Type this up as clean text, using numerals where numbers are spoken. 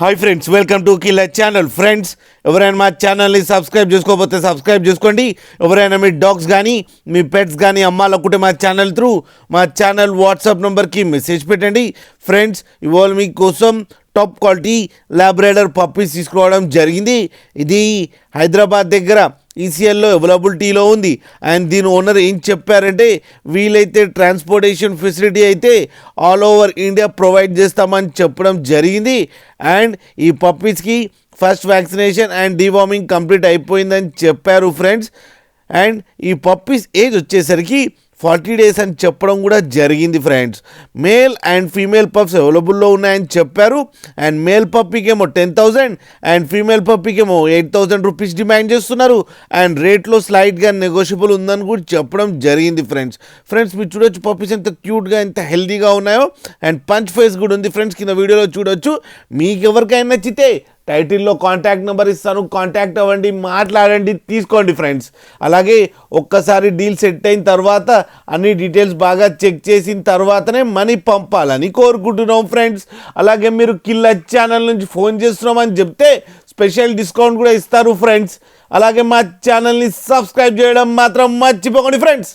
Hi friends, welcome to killer channel. Friends, ఎవరైనా మా ఛానల్ని సబ్స్క్రైబ్ చేసుకోకపోతే సబ్స్క్రైబ్ చేసుకోండి. ఎవరైనా మీ డాగ్స్ కానీ మీ పెట్స్ కానీ అమ్మాలనుకుంటే మా ఛానల్ త్రూ మా ఛానల్ వాట్సాప్ నెంబర్కి మెసేజ్ పెట్టండి. ఫ్రెండ్స్, ఇవాళ మీకోసం టాప్ క్వాలిటీ లాబ్రాడర్ పప్పీస్ తీసుకోవడం జరిగింది. ఇది హైదరాబాద్ దగ్గర ఈసీఎల్లో అవైలబిలిటీలో ఉంది. అండ్ దీని ఓనర్ ఏం చెప్పారంటే, వీలైతే ట్రాన్స్పోర్టేషన్ ఫెసిలిటీ అయితే ఆల్ ఓవర్ ఇండియా ప్రొవైడ్ చేస్తామని చెప్పడం జరిగింది. అండ్ ఈ పప్పీస్కి first vaccination and deworming complete అయిపోయిందని చెప్పారు ఫ్రెండ్స్. అండ్ ఈ పప్పీస్ ఏజ్ వచ్చేసరికి 40 days అని చెప్పడం కూడా జరిగింది friends. Male and female pups అవైలబుల్లో ఉన్నాయని చెప్పారు. అండ్ మేల్ పప్పీకేమో 10,000 అండ్ ఫీమేల్ పప్పీకేమో 8,000 రూపీస్ డిమాండ్ చేస్తున్నారు. అండ్ రేట్లో స్లైడ్గా నెగోషియబుల్ ఉందని కూడా చెప్పడం జరిగింది ఫ్రెండ్స్. మీరు చూడొచ్చు పప్పీస్ ఎంత క్యూట్గా ఎంత హెల్తీగా ఉన్నాయో. అండ్ పంచ్ ఫేస్ కూడా ఉంది ఫ్రెండ్స్, కింద వీడియోలో చూడొచ్చు. మీకు ఎవరికైనా నచ్చితే టైటిల్లో కాంటాక్ట్ నెంబర్ ఇస్తాను, కాంటాక్ట్ అవ్వండి, మాట్లాడండి, తీసుకోండి ఫ్రెండ్స్. అలాగే ఒక్కసారి డీల్ సెట్ అయిన తర్వాత అన్ని డీటెయిల్స్ బాగా చెక్ చేసిన తర్వాతనే మనీ పంపాలని కోరుకుంటున్నాం ఫ్రెండ్స్. అలాగే మీరు కిల్లర్ ఛానల్ నుంచి ఫోన్ చేస్తున్నామని చెప్తే స్పెషల్ డిస్కౌంట్ కూడా ఇస్తారు ఫ్రెండ్స్. అలాగే మా ఛానల్ని సబ్స్క్రైబ్ చేయడం మాత్రం మర్చిపోకండి ఫ్రెండ్స్.